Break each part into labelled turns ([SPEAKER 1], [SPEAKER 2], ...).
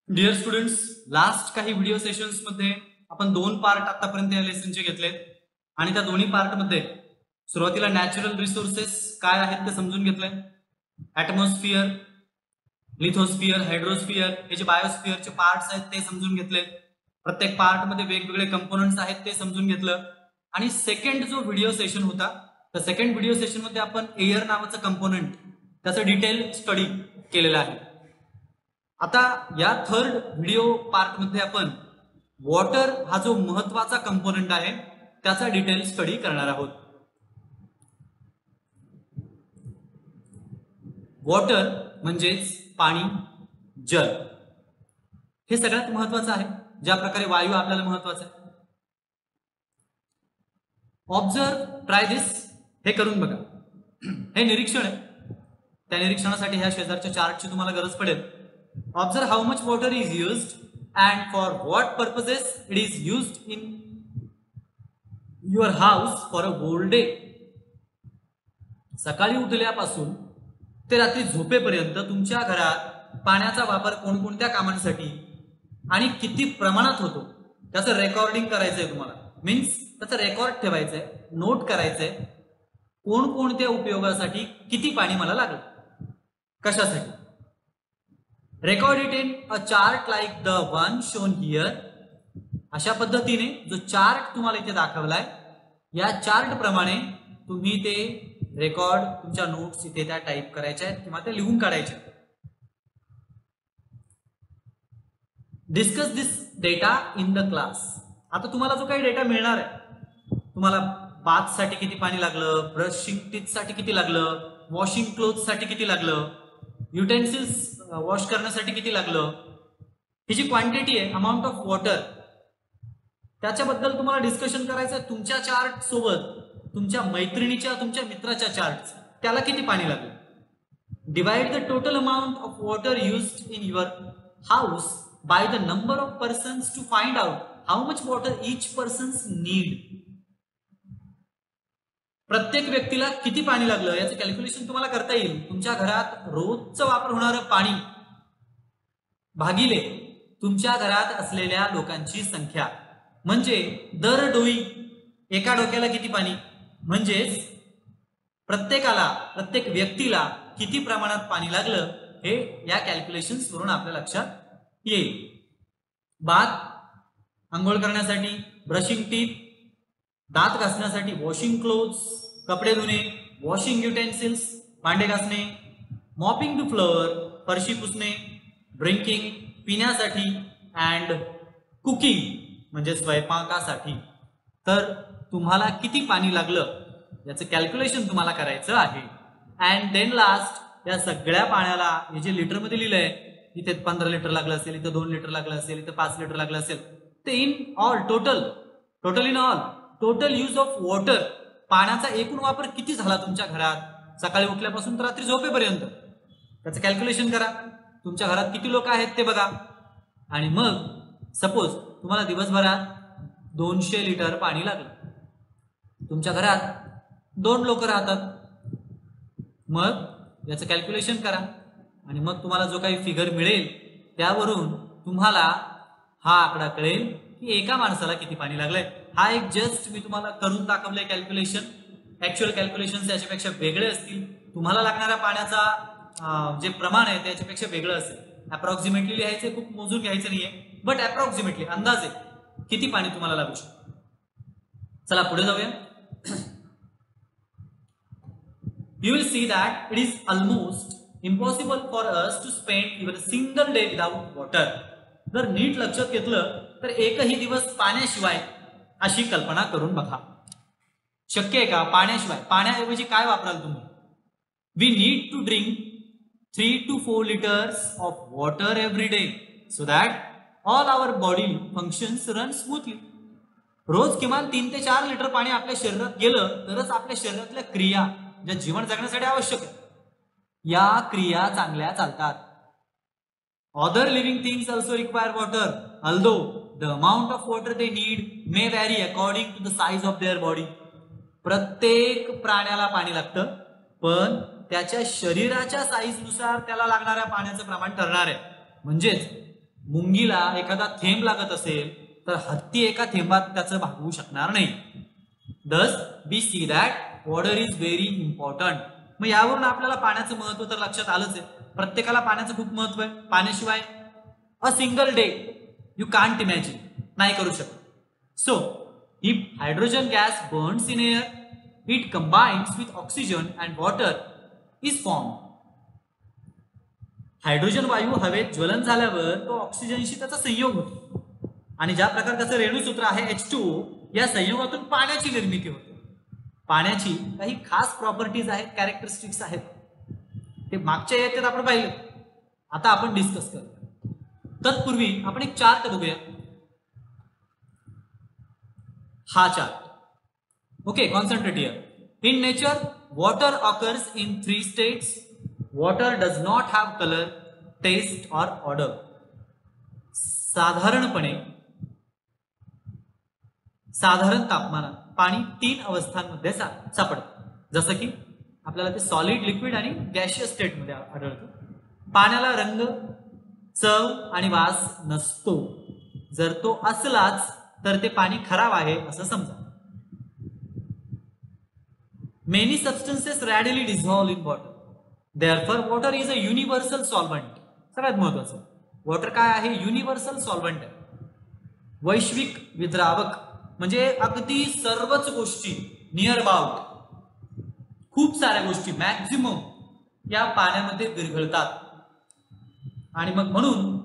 [SPEAKER 1] Dear students, last काही video sessions मध्ये आपण दोन पार्ट आतापर्यंत या लेसनचे घेतलेत आणि त्या दोन्ही पार्ट मध्ये सुरुवातीला नॅचरल रिसोर्सेस काय आहेत ते समजून घेतलंय. ॲटमॉस्फिअर, लिथोस्फिअर, हायड्रोस्फिअर हे जे बायोस्फिअरचे पार्ट्स आहेत ते समजून घेतले. प्रत्येक पार्ट मध्ये वेगवेगळे कंपोनंट्स आहेत ते समजून घेतलं. आणि सेकंड जो व्हिडिओ सेशन होता त्या सेकंड व्हिडिओ सेशन मध्ये आपण एअर नावाचं कंपोनंट त्याचं डिटेल स्टडी केलेलं आहे. आता या थर्ड व्हिडिओ पार्ट मध्ये आपण वॉटर हा जो महत्वाचा कंपोनंट आहे त्याचा डिटेल स्टडी करणार आहोत. वॉटर म्हणजेच पाणी, जल हे सगळ्यात महत्वाचं आहे. ज्या प्रकारे वायू आपल्याला महत्वाचा आहे. ऑब्झर्व, ट्राय दिस, हे करून बघा. हे निरीक्षण आहे. त्या निरीक्षणासाठी ह्या शेजारच्या चार्टची तुम्हाला गरज पडेल. Observe how much water is used and for what purposes it is used in your house for a whole day. सकाळी उठल्यापासून ते रात्री झोपेपर्यंत तुमच्या घरात पाण्याचा वापर कोणकोणत्या कामांसाठी आणि किती प्रमाणात होतो त्याचं रेकॉर्डिंग करायचंय तुम्हाला. मीन्स त्याचा रेकॉर्ड ठेवायचंय, नोट करायचंय. कोणकोणत्या उपयोगासाठी किती पाणी मला लागलं, कशासाठी. Record it in a chart like the one shown here. अशा पद्धतीने जो चार्ट तुम्हाला इथे दाखवलाय या चार्ट प्रमाणे तुम्ही ते रेकॉर्ड तुमच्या नोट्स इथे त्या टाईप करायच्या आहेत किंवा त्या लिहून काढायच्या. Discuss this data in the class. आता तुम्हाला जो काही डेटा मिळणार आहे, तुम्हाला बाथसाठी किती पाणी लागलं, ब्रशिंग टीथ साठी किती लागलं, वॉशिंग क्लोथ साठी किती लागलं, युटेन्सिल्स वॉश करण्यासाठी किती लागलं, ही जी क्वांटिटी आहे, अमाऊंट ऑफ वॉटर, त्याच्याबद्दल तुम्हाला डिस्कशन करायचं आहे. तुमच्या चार्ट सोबत तुमच्या मैत्रिणीच्या, तुमच्या मित्राच्या चार्ट, त्याला किती पाणी लागलं. Divide the total amount of water used in your house by the number of persons to find out how much water each persons need. प्रत्येक व्यक्तीला किती पाणी लागलं याचं कॅल्क्युलेशन तुम्हाला करता येईल. तुमच्या घरात रोजचं वापर होणारं पाणी भागिले तुमच्या घरात असलेल्या लोकांची संख्या, म्हणजे दर डोई एका डोक्याला किती पाणी, म्हणजेच प्रत्येकाला, प्रत्येक व्यक्तीला किती प्रमाणात पाणी लागलं हे या कॅल्क्युलेशन्स वरून आपल्या लक्षात येईल. बाथ, आंघोळ करण्यासाठी, ब्रशिंग टीथ, दात घासण्यासाठी, वॉशिंग क्लोथ्स, कपडे धुणे, वॉशिंग युटेन्सिल्स, भांडे घासणे, मॉपिंग द फ्लोअर, फरशी पुसणे, ड्रिंकिंग, पिण्यासाठी, अँड कुकिंग म्हणजे स्वयंपाकासाठी. तर तुम्हाला किती पाणी लागलं याचं कॅल्क्युलेशन तुम्हाला करायचं आहे. अँड देन लास्ट या सगळ्या पाण्याला हे जे लिटरमध्ये लिहिलंय, इथे 15 लिटर लागलं असेल, इथे 2 लिटर लागलं असेल, इथे 5 लिटर लागलं असेल, ते in all total in all total use of water, पाण्याचा एकूण वापर किती झाला तुमच्या घरात सकाळी उठल्यापासून तर रात्री झोपेपर्यंत, त्याचं कॅल्क्युलेशन करा. तुमच्या घरात किती लोक आहेत ते बघा. आणि मग सपोज तुम्हाला दिवसभरात 200 लिटर पाणी लागलं. तुमच्या घरात 2 लोक राहतात. मग याचं कॅल्क्युलेशन करा आणि मग तुम्हाला जो काही फिगर मिळेल त्यावरून तुम्हाला हा आकडा कळेल की एका माणसाला किती पाणी लागलंय. हा एक जस्ट मी तुम्हाला करून दाखवलंय कॅल्क्युलेशन. ऍक्च्युअल कॅल्क्युलेशन याच्यापेक्षा वेगळे असतील. तुम्हाला लागणाऱ्या पाण्याचा जे प्रमाण आहे त्याच्यापेक्षा वेगळं असेल. अप्रॉक्सिमेटली लिहायचे, खूप मोजून घ्यायचं नाहीये, बट अप्रॉक्सिमेटली अंदाजे किती पाणी तुम्हाला लागू शकतं. चला पुढे जाऊया. You will see that it is almost impossible for us to spend even a single day without water. जर नीट लक्षात घेतलं तर एकही दिवस पाण्याशिवाय अशी कल्पना करून बघा. शक्य आहे का पाण्याशिवाय? पाण्याऐवजी काय वापराल तुम्ही? We need to drink 3 to 4 liters of water every day so that all our body functions run smoothly. रोज किमान 3 ते 4 लिटर पाणी आपल्या शरीरात गेलं तरच आपल्या शरीरातल्या क्रिया ज्या जीवन जगण्यासाठी आवश्यक आहे या क्रिया चांगल्या चालतात. Other living things also require water, although the amount of water they need may vary according to the size of their body. प्रत्येक प्राण्याला पाणी लागतं, पण त्याच्या शरीराच्या साईज नुसार त्याला लागणाऱ्या पाण्याचं प्रमाण ठरणार आहे. म्हणजेच मुंगीला एखादा थेंब लागत असेल तर हत्ती एका थेंबात त्याचं भागवू शकणार नाही. Thus we see that water is very important. मग यावरून आपल्याला पाण्याचं महत्व तर लक्षात आलंच आहे. प्रत्येकाला पाण्याचं खूप महत्व आहे. पाण्याशिवाय a single day you can't imagine, नाही करू शकत. So if hydrogen gas Burns in air, it combines with oxygen and water is form. Hydrogen वायू हवेत ज्वलन झाल्यावर तो ऑक्सिजनशी त्याचा संयोग होतो आणि ज्या प्रकारे त्याचं रेणूसूत्र आहे H2O, या संयोगातून पाण्याची निर्मिती होते. पाण्याची काही खास प्रॉपर्टीज आहेत, कॅरेक्टरिस्टिक्स आहेत, ते मागच्या येतात आपण पाहिले. आता आपण डिस्कस करू. तत्पूर्वी आपण एक चार्ट बघूया. हा chart. Okay, concentrate here. In nature water occurs in 3 states. Water does not have colour, taste और ऑर्डर. साधारण तापमानात पाणी 3 अवस्थांमध्ये सापडतं. जसं की आपल्याला ते सॉलिड, लिक्विड आणि गॅशियस स्टेटमध्ये आढळतं. पाण्याला रंग, चव आणि वास नसतो. जर तो असलाच तर ते पाणी खराब आहे असं समजा. Many substances readily dissolve in water. Therefore, water is a universal solvent. सगळ्यात महत्वाचं, वॉटर काय आहे? युनिव्हर्सल सॉल्व्हंट आहे. वैश्विक विद्रावक म्हणजे अगदी सर्वच गोष्टी, नियर अबाउट खूप साऱ्या गोष्टी, मॅक्झिमम या पाण्यामध्ये विरघळतात. आणि मग म्हणून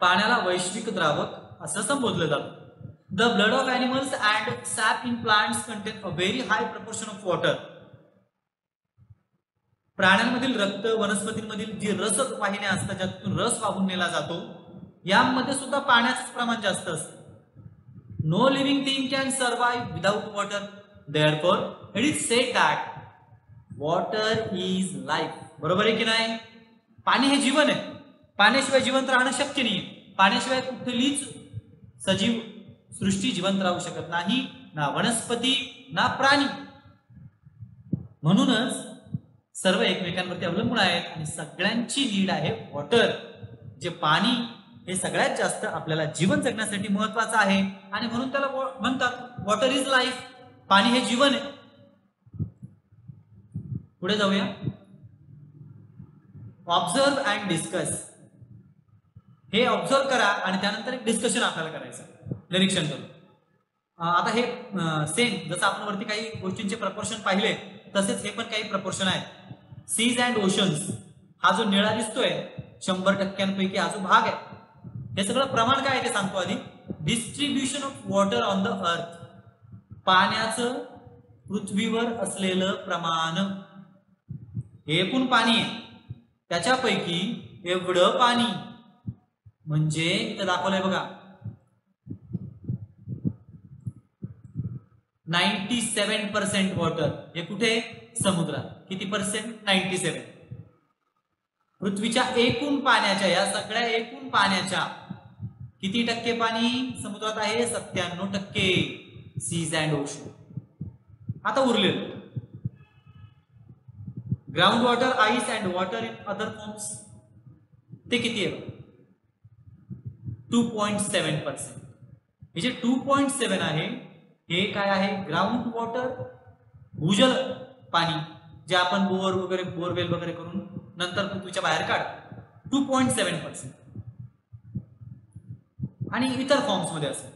[SPEAKER 1] पाण्याला वैश्विक द्रावक असं संबोधलं जातं. The blood of animals and sap in plants contain a very high proportion of water. प्राण्यांमधील रक्त, वनस्पतींमधील जी रस वाहिन्या असतात ज्यातून रस वाहून नेला जातो, यामध्ये सुद्धा पाण्याचं प्रमाण जास्त असतं. No living thing can survive without water. Therefore it is said that water is life. बरोबर आहे की नाही? पाणी हे जीवन आहे. पाण्याशिवाय जिवंत राहणं शक्य नाही. पाण्याशिवाय कुठलीच सजीव सृष्टी जिवंत राहू शकत नाही, ना वनस्पती ना प्राणी. म्हणूनच सर्व एकमेकांवरती अवलंबून आहेत आणि सगळ्यांची नीड आहे वॉटर. जे पाणी हे सगळ्यात जास्त आपल्याला जीवन जगण्यासाठी महत्वाचं आहे आणि म्हणून त्याला म्हणतात वॉटर इज लाईफ. पाणी हे जीवन आहे. पुढे जाऊया. Observe and discuss. हे ऑब्झर्व करा आणि त्यानंतर एक डिस्कशन आपल्याला करायचं, निरीक्षण करू. आता हे सेम जसं आपण वरती काही गोष्टींचे प्रपोर्शन पाहिले तसेच हे पण काही प्रपोर्शन आहेत. सीज अँड ओशन्स, हा जो निळा दिसतोय 100% हा जो भाग आहे, हे सगळं प्रमाण काय आहे ते सांगतो आधी. Distribution of water on the अर्थ. पाण्याचं पृथ्वीवर असलेलं प्रमाण. हे एकूण पाणी आहे, त्याच्यापैकी एवढं पाणी म्हणजे इथं दाखवलंय बघा 97% वॉटर. हे कुठे? समुद्रात. किती पर्सेंट? 97. पृथ्वीच्या एकूण पाण्याच्या, या सगळ्या एकूण पाण्याच्या किती टक्के पाणी समुद्रात आहे? 97%. Seas and ocean. आता उरलेलं ground water, ice and water in other forms, ते किती आहे? 2.7%. हे जे 2.7 आहे हे काय आहे? ग्राउंड वॉटर, भूजल पाणी, जे आपण बोर वगैरे, बोरवेल वगैरे करून नंतर पृथ्वीच्या बाहेर काढतो. 2.7%. आणि इतर फॉर्म्स मध्ये असेल.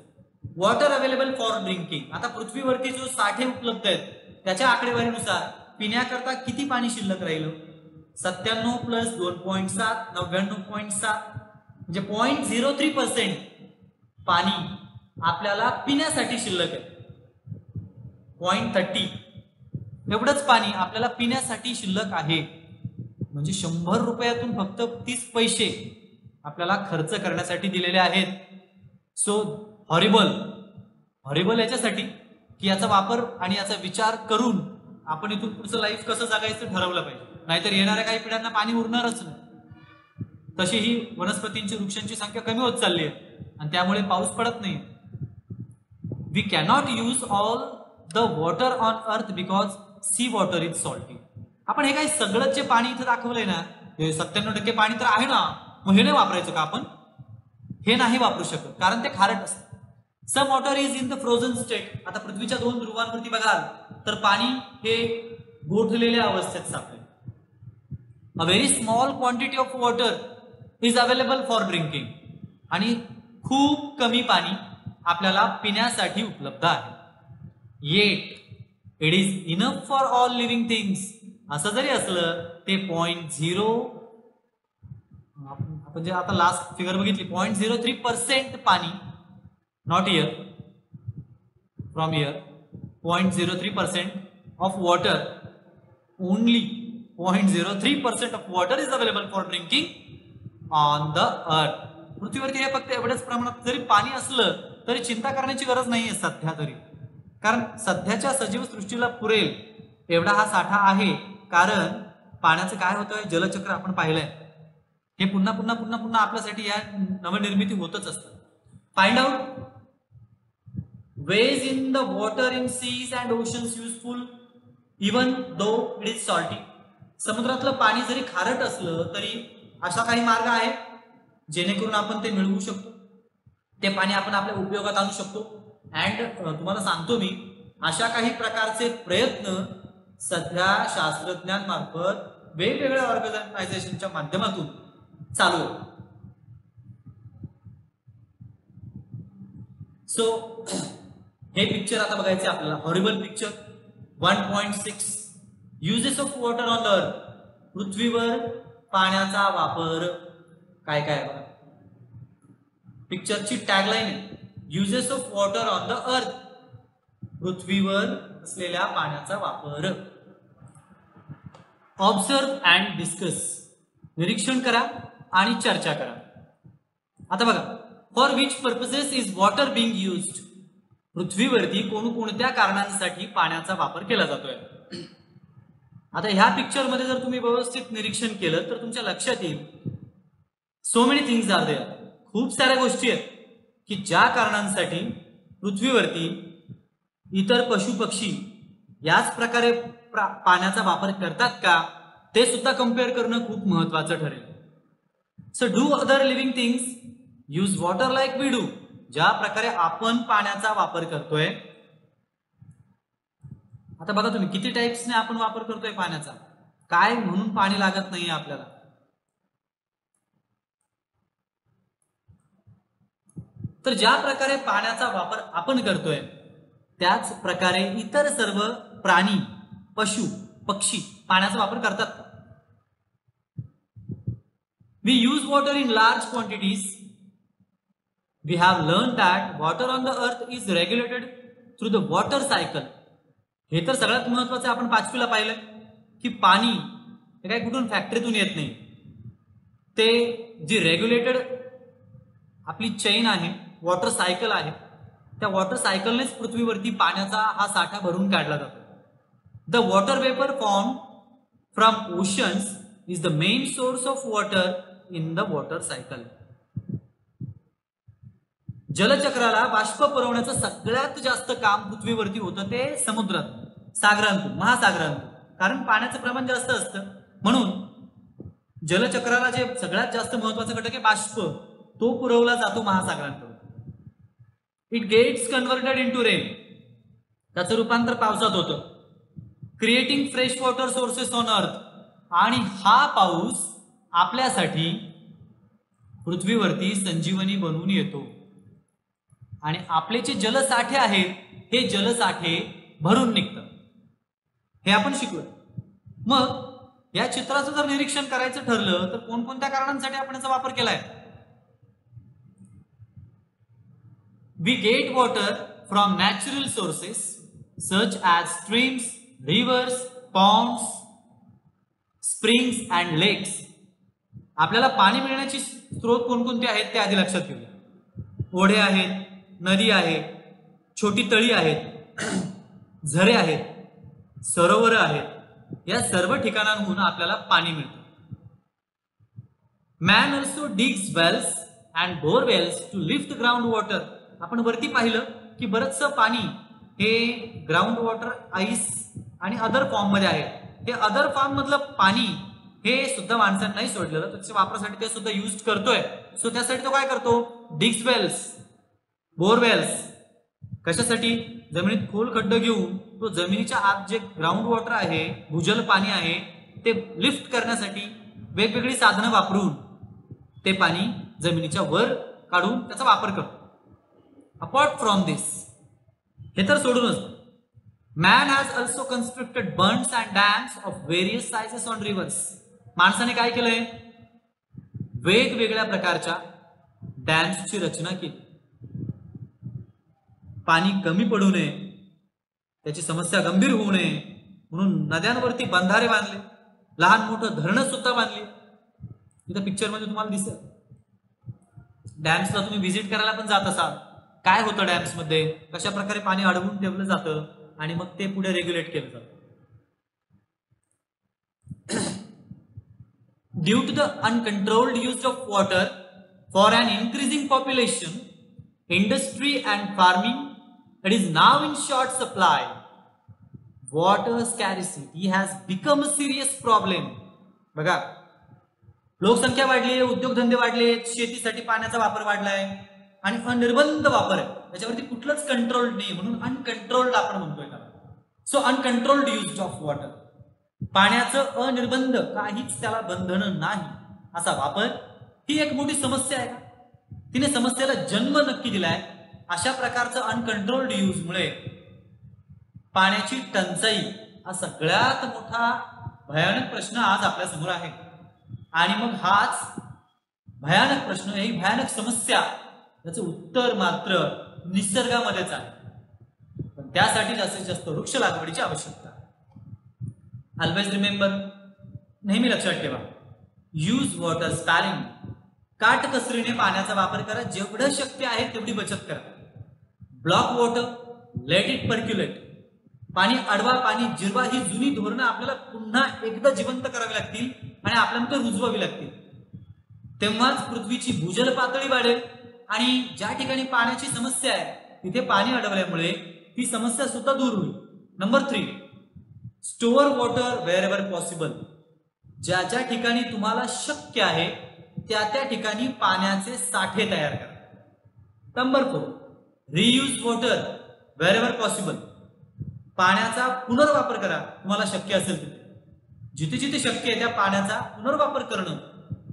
[SPEAKER 1] Water available for drinking. आता पृथ्वीवरती जो साठे उपलब्ध आहेत त्याच्या आकडेवारीनुसार पिण्याकरता किती पाणी शिल्लक राहिलं? 97 प्लस 2.7, 99.7, म्हणजे 0.03% पाणी आपल्याला पिण्यासाठी शिल्लक आहे. 0.30 एवढंच पाणी आपल्याला पिण्यासाठी शिल्लक आहे. म्हणजे 100 रुपयातून फक्त 30 पैसे आपल्याला खर्च करण्यासाठी दिलेले आहेत. सो हॉरिबल याच्यासाठी की याचा वापर आणि याचा विचार करून आपण इथून पुढचं लाईफ कसं जगायचं ठरवलं पाहिजे. नाहीतर येणाऱ्या काही पिढ्यांना पाणी उरणारच नाही. तशी ही वनस्पतींची, वृक्षांची संख्या कमी होत चालली आहे आणि त्यामुळे पाऊस पडत नाही. We cannot use all the water on earth because sea water is salty. आपण हे काही सगळं जे पाणी इथं दाखवलंय ना, 97% पाणी तर आहे ना, मग हे नाही वापरायचं का आपण? हे नाही वापरू शकत, कारण ते खारट असतं. Some water is in the frozen state. आता पृथ्वीच्या 2 ध्रुवांवरती बघाल तर पाणी हे गोठलेल्या अवस्थेत सापडेल. A very small quantity of water is available for drinking. आणि खूप कमी पाणी आपल्याला पिण्यासाठी उपलब्ध आहे. Eight it is enough for all living things. असं जरी असलं ते 0.0, आपण जे आता लास्ट फिगर बघितली 0.03% पाणी, not year, from year, 0.03% of water, only 0.03% of water is available for drinking on the अर्थ. पृथ्वीवरती हे फक्त एवढ्याच प्रमाणात जरी पाणी असलं तरी चिंता करण्याची गरज नाहीये सध्या तरी, कारण सध्याच्या सजीव सृष्टीला पुरेल एवढा हा साठा आहे. कारण पाण्याचं काय होतं, जलचक्र आपण पाहिलंय, हे पुन्हा पुन्हा पुन्हा पुन्हा आपल्यासाठी या नवनिर्मिती होतच असतं. Find out ways in the water in seas and oceans useful even though it is salty. समुद्रातलं पाणी जरी खारट असलं तरी अशा काही मार्ग आहे जेणेकरून आपण ते मिळवू शकतो, ते पाणी आपण आपल्या उपयोगात आणू शकतो. अँड तुम्हाला सांगतो मी, अशा काही प्रकारचे प्रयत्न सध्या शास्त्रज्ञांमार्फत वेगवेगळ्या ऑर्गनायझेशनच्या माध्यमातून चालू आहे. सो हे पिक्चर आता बघायचे आपल्याला, horrible picture. 1.6 uses of water on the earth. पृथ्वीवर पाण्याचा वापर काय काय बघा. पिक्चरची टॅगलाईन आहे, uses of water on the earth. पृथ्वीवर असलेल्या पाण्याचा वापर. Observe and discuss. निरीक्षण करा आणि चर्चा करा. आता बघा, for which purposes is water being used. पृथ्वीवरती कोणकोणत्या कारणांसाठी पाण्याचा वापर केला जातोय. आता ह्या पिक्चर मध्ये जर तुम्ही व्यवस्थित निरीक्षण केलं तर तुमच्या लक्षात येईल, so many things are there. खूप साऱ्या गोष्टी आहेत की ज्या कारणांसाठी पृथ्वीवरती इतर पशु पक्षी याच प्रकारे पाण्याचा वापर करतात का, ते सुद्धा कम्पेअर करणं खूप महत्वाचं ठरेल. So do other living things use water like we do. ज्या प्रकारे आपण पाण्याचा वापर करतोय, आता बघा तुम्ही किती टाइप्सने आपण वापर करतोय पाण्याचा, काय म्हणून पाणी लागत नाहीये आपल्याला. तर ज्या प्रकारे पाण्याचा वापर आपण करतोय त्याच प्रकारे इतर सर्व प्राणी, पशु, पक्षी पाण्याचा वापर करतात. We use water in large quantities. We have learned that water on the earth is regulated through the water cycle. हे तर सगळ्यात महत्वाचं आपण 5वीला पाहिलं की पाणी हे काय कुठून फॅक्टरीतून येत नाही, ते जी रेग्युलेटेड आपली चेन आहे, वॉटर सायकल आहे, त्या वॉटर सायकलनेच पृथ्वीवरती पाण्याचा हा साठा भरून काढला जातो. The water vapour form from oceans is the main source of water in the water cycle. जलचक्राला बाष्प पुरवण्याचं सगळ्यात जास्त काम पृथ्वीवरती होतं ते समुद्रातून, सागरांतून, महासागरांतून, कारण पाण्याचं प्रमाण जास्त असतं. म्हणून जलचक्राला जे सगळ्यात जास्त महत्वाचं घटक आहे बाष्प, तो पुरवला जातो महासागरांकडून. It gets converted into rain. त्याचं रूपांतर पावसात होतं. Creating fresh water sources on earth. आणि हा पाऊस आपल्यासाठी पृथ्वीवरती संजीवनी बनवून येतो. आणि आपले जे जलसाठे आहेत हे जलसाठे भरून निघतात, हे आपण शिकलो. मग या चित्राचं जर निरीक्षण करायचं ठरलं तर कोणकोणत्या कारणांसाठी आपण याचा वापर केलाय. We get water from natural sources such as streams, rivers, ponds, springs and lakes. आपल्याला पाणी मिळण्याची स्रोत कोणकोणते आहेत ते आधी लक्षात घेऊया. ओढे आहेत, नदी आहे, छोटी तळी आहेत, झरे आहेत, सरोवर आहेत. या सर्व ठिकाणांहून आपल्याला पाणी मिळतं. Man also digs wells and borewells to lift ground water. आपण वरती पाहिलं की बरंचसं पाणी हे ग्राउंड वॉटर, आईस आणि अदर फॉर्म मध्ये आहे. हे अदर फॉर्म मधलं पाणी हे सुद्धा माणसाने नाही सोडलेलं, त्याच्या वापरासाठी ते सुद्धा यूज करतोय. सो त्यासाठी तो काय करतो, डिग्स वेल्स, बोरवेल्स. कशासाठी, जमिनीत खोल खड्डे घेऊन तो जमिनीच्या आत जे ग्राउंड वॉटर आहे, भूजल पाणी आहे, ते लिफ्ट करण्यासाठी वेगवेगळी साधनं वापरून ते पाणी जमिनीच्या वर काढून त्याचा वापर करतो. अपार्ट फ्रॉम दिस, हे तर सोडूनच, man has also constructed बंड्स and dams of various sizes on reverse. माणसाने काय केलंय, वेगवेगळ्या प्रकारच्या डॅम्सची रचना केली. पाणी कमी पडू नये, त्याची समस्या गंभीर होऊ नये म्हणून नद्यांवरती बंधारे बांधले, लहान मोठं धरणं सुद्धा बांधली. इथं पिक्चर मध्ये तुम्हाला दिसत. डॅम्सला तुम्ही व्हिजिट करायला पण जात असाल, काय होतं डॅम्स मध्ये, कशा प्रकारे पाणी अडवून ठेवलं जातं आणि मग ते पुढे रेग्युलेट केलं जातं. Due to the uncontrolled use of water for an increasing population, industry and farming, it is now in short supply. Water scarcity has become a serious problem. बघा, लोकसंख्या वाढली आहे, उद्योगधंदे वाढले, शेतीसाठी पाण्याचा वापर वाढलाय आणि अनिर्बंध वापर आहे, त्याच्यावरती कुठलंच कंट्रोल नाही, म्हणून अनकंट्रोल्ड आपण म्हणतोय त्याला. So uncontrolled use of water, पाण्याचं अनिर्बंध, काहीच त्याला बंधन नाही असा वापर, ही एक मोठी समस्या आहे का? तिने समस्येला जन्म नक्की दिलाय. अशा प्रकारचं अनकंट्रोल्ड यूज मुळे पाण्याची टंचाई हा सगळ्यात मोठा भयानक प्रश्न आज आपल्या समोर आहे. आणि मग हाच भयानक प्रश्न, ही भयानक समस्या, त्याचं उत्तर मात्र निसर्गामध्येच आहे. पण त्यासाठी जास्तीत जास्त वृक्ष लागवडीची आवश्यकता. ऑलवेज रिमेंबर, नेहमी लक्षात ठेवा, यूज वॉटर स्पॅरिंग, काटकसरीने पाण्याचा वापर करा, जेवढं शक्य आहे तेवढी बचत करा. Block water, let it percolate, पाणी अडवा, पाणी जिरवा, ही जुनी धोरणं आपल्याला पुन्हा एकदा जिवंत करावी लागतील आणि आपल्याला रुजवावी लागतील. तेव्हाच पृथ्वीची भूजल पातळी वाढेल आणि ज्या ठिकाणी पाण्याची समस्या आहे तिथे पाणी अडवल्यामुळे ती समस्या सुद्धा दूर होईल. Number 3, store water wherever possible. ज्या ज्या ठिकाणी तुम्हाला शक्य आहे त्या ठिकाणी पाण्याचे साठे तयार करा. Number 4, reuse water wherever possible. पाण्याचा पुनर्वापर करा, तुम्हाला शक्य असेल तिथे, जिथे जिथे शक्य आहे त्या पाण्याचा पुनर्वापर करणं.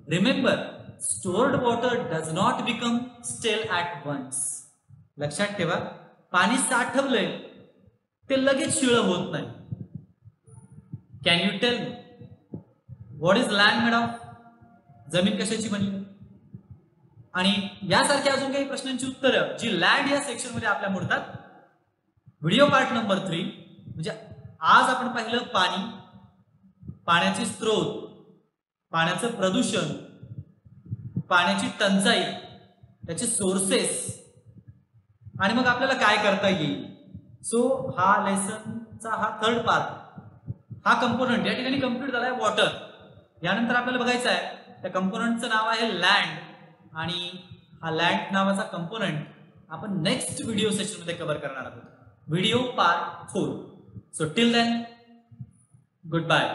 [SPEAKER 1] Remember, stored water does not become स्टेल ऍट वन्स. लक्षात ठेवा, पाणी साठवलंय ते लगेच शिळं होत नाही. Can you tell me what is land made of? जमीन कशाची बनली? आणि यासारख्या अजून काही प्रश्नांची उत्तरं जी लँड या सेक्शन मध्ये आपल्या मोडतात. व्हिडिओ पार्ट नंबर 3, म्हणजे आज आपण पाहिलं पाणी, पाण्याचे स्रोत, पाण्याचं प्रदूषण, पाण्याची टंचाई, त्याचे सोर्सेस, आणि मग आपल्याला काय करता येईल. सो हा लेसनचा हा 3rd पार्ट, हा कंपोनंट या ठिकाणी कम्प्लीट झालाय, वॉटर. यानंतर आपल्याला बघायचं आहे त्या कंपोनंटचं नाव आहे लँड, आणि हा लँड नावाचा कंपोनंट आपण नेक्स्ट व्हिडिओ सेशन मध्ये कव्हर करणार आहोत, video part 4. So till then, good bye.